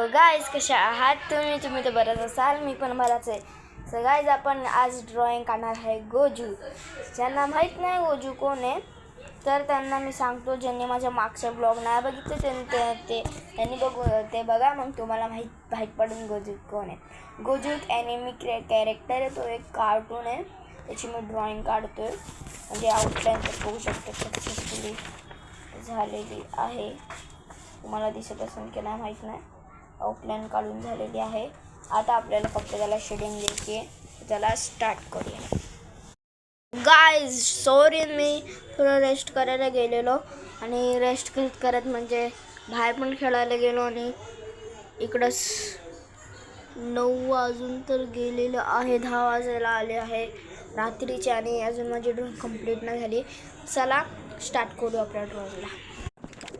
Guys कशा आहात तुम्ही तर बरंच असाल. मी पण बराच आहे. सो गाइस आपण आज ड्रॉइंग काढणार आहे गोजू. ज्यांना माहीत नाही गोजू कोण आहे तर त्यांना मी सांगतो, ज्यांनी माझ्या मागच्या ब्लॉग नाही बघितले त्यांनी बघा, मग तुम्हाला माहीत पडेल गोजू कोण आहे. गोजू एक ॲनिमी कॅरेक्टर आहे. तो एक कार्टून आहे. त्याची मी ड्रॉइंग काढतोय. म्हणजे आउटलाईन तर बघू शकतो सक्सेसफुली झालेली आहे. तुम्हाला दिसत असेल की नाही माहीत नाही. आउटलाईन काढून झालेली आहे. आता आपल्याला फक्त त्याला शेडिंग द्यायची आहे. त्याला स्टार्ट करूया. गाइज सॉरी, मी थोडं रेस्ट करायला गेलेलो आणि रेस्ट करत म्हणजे बाहेर पण खेळायला गेलो आणि इकडंच 9 वाजून तर गेलेलं आहे. 10 वाजायला आले आहे रात्रीचे आणि अजून माझी ड्रॉइंग कंप्लीट नाही झाली. चला स्टार्ट करू आपल्या ड्रॉइंगला.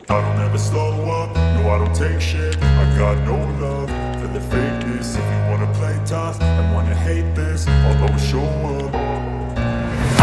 I don't ever slow up, no I don't take shit. I got no love for the fakeness. If you wanna play tough and wanna hate this, I'll always show up.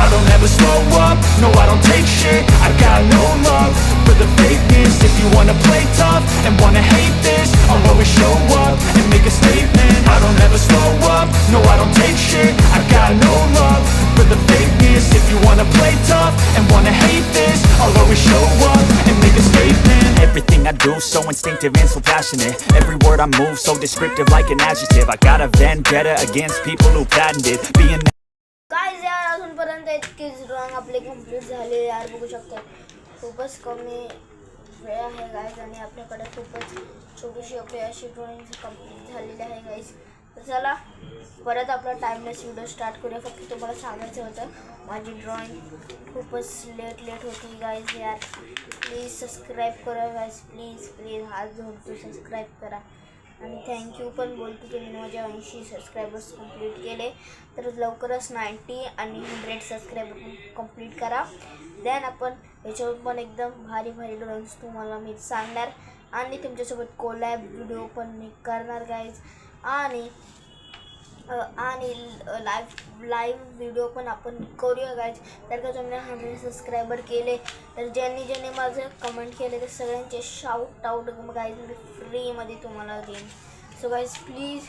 I don't ever slow up, no I don't take shit. I got no love for the fakeness. If you wanna play tough and wanna hate this, I'll always show up and make a statement. I don't ever slow up, no I don't take shit. I got no love for the fakeness. If you wanna play tough and wanna hate this, I'll always show up and make a statement. Everything I do so instinctive and so passionate. Every word I move so descriptive like an adjective. I got a vendetta against people who patented being. Guys यार अजूनपर्यंत इतकीच drawing आपली complete झाली यार. बघू शकता खूपच कमी वेळ आहे गाइस आणि आपल्याकडे खूपच छोटीशी आपली अशी ड्रॉइंग कंप्लीट झालेली आहे गाइस. तर चला परत आपला टाइमलेस व्हिडिओ स्टार्ट करूया. फक्त तुम्हाला सांगायचं होतं माझी ड्रॉइंग खूपच लेट होती गाइस. यार प्लीज सबस्क्राईब करा गाइस. प्लीज हात जोडतो सबस्क्राईब करा. आणि थँक्यू पण बोलतो, तुम्ही माझे 80 सबस्क्रायबर्स कंप्लीट केले. तर लवकरच 90 आणि 100 सबस्क्रायबर कंप्लीट करा. देन आपण याच्यावर पण एकदम भारी ड्रॉइंग्स तुम्हाला मी सांगणार आणि तुमच्यासोबत कोलॅब व्हिडिओ पण मी करणार गाईज. आणि लाईव्ह व्हिडिओ पण आपण करूया गाईज. तर का तुम्ही 100 सबस्क्रायबर केले तर ज्यांनी माझं कमेंट केले तर सगळ्यांचे शाऊट आऊट गाईज मी फ्रीमध्ये तुम्हाला देईन. सो गाईज प्लीज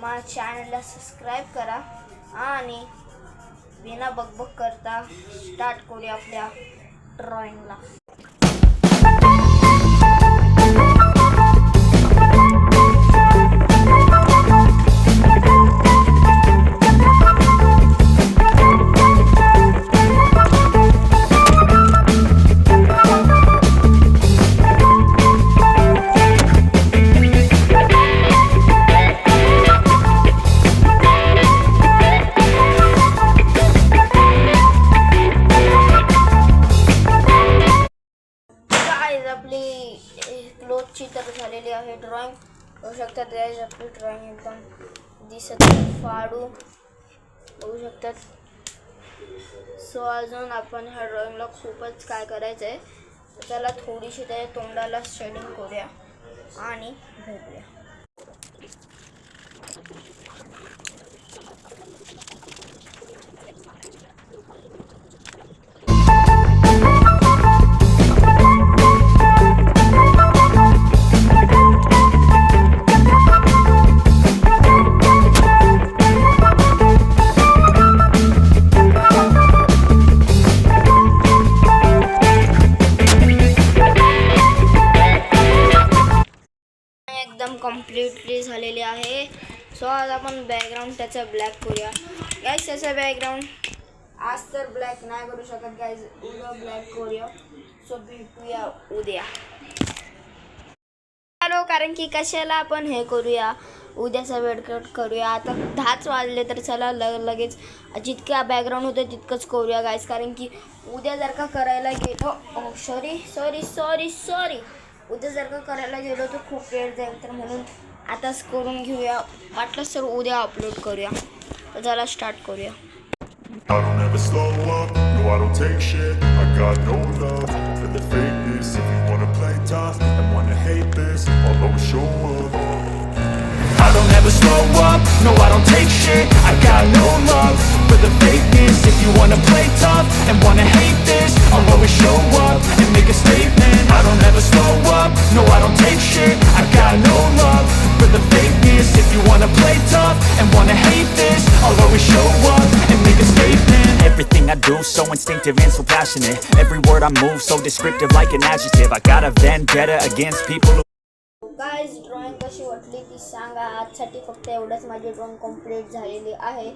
माझ्या चॅनलला सबस्क्राईब करा आणि बिना बकबक करता स्टार्ट करूया आपल्या ड्रॉइंगला. आपली क्लोथची तर झालेली आहे ड्रॉइंग. बघू शकतात गाईज आपली ड्रॉइंग एकदम दिसत फाडू बघू शकतात. सो अजून आपण ह्या ड्रॉइंगला खूपच काय करायचं आहे. त्याला थोडीशी त्या तोंडाला शेडिंग करूया आणि भेटूया. एकदम कम्प्लिटली झालेली आहे. सो आज आपण बॅकग्राऊंड त्याचा ब्लॅक करूया गाईज. त्याचा बॅकग्राऊंड आज तर ब्लॅक नाही करू शकत गाईज, उद्या ब्लॅक करूया. सो भेटूया उद्या. हॅलो, कारण की कशाला आपण हे करूया उद्याचा वेळ करूया. आता 10च वाजले तर चला लगेच जितक्या बॅकग्राऊंड होतं तितकंच करूया गाईज. कारण की उद्या जर का करायला गेलो सॉरी उद्या जर का करायला गेलो तर खूप वेळ जाईल. तर म्हणून आताच करून घेऊया. वाटलंच तर उद्या अपलोड करूया. तर चला स्टार्ट करूया. I don't ever slow up, no I don't take shit. I got no love for the fakeness. If you wanna play tough and wanna hate this, I'll always show up. I don't ever slow up, no I don't take shit. I got no love for the fakeness. If you wanna play tough and wanna hate this, I'll always show up and make a statement. I don't ever slow up, no I don't take shit. I got no love do, so instinctive and so passionate. Every word I move so descriptive like an adjective. I got a vendetta against people who guys drawing कशी वाटली ती सांगा. आजसाठी फक्त एवढंच, माझी drawing complete झालेली आहे.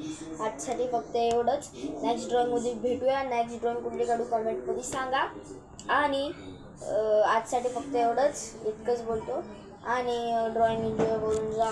आजसाठी फक्त एवढंच. नेक्स्ट ड्रॉइंगमध्ये भेटूया. नेक्स्ट ड्रॉइंग कुठली काढू कमेंटमध्ये सांगा. आणि आजसाठी फक्त एवढंच, इतकंच बोलतो. आणि ड्रॉइंग एन्जॉय करून जा.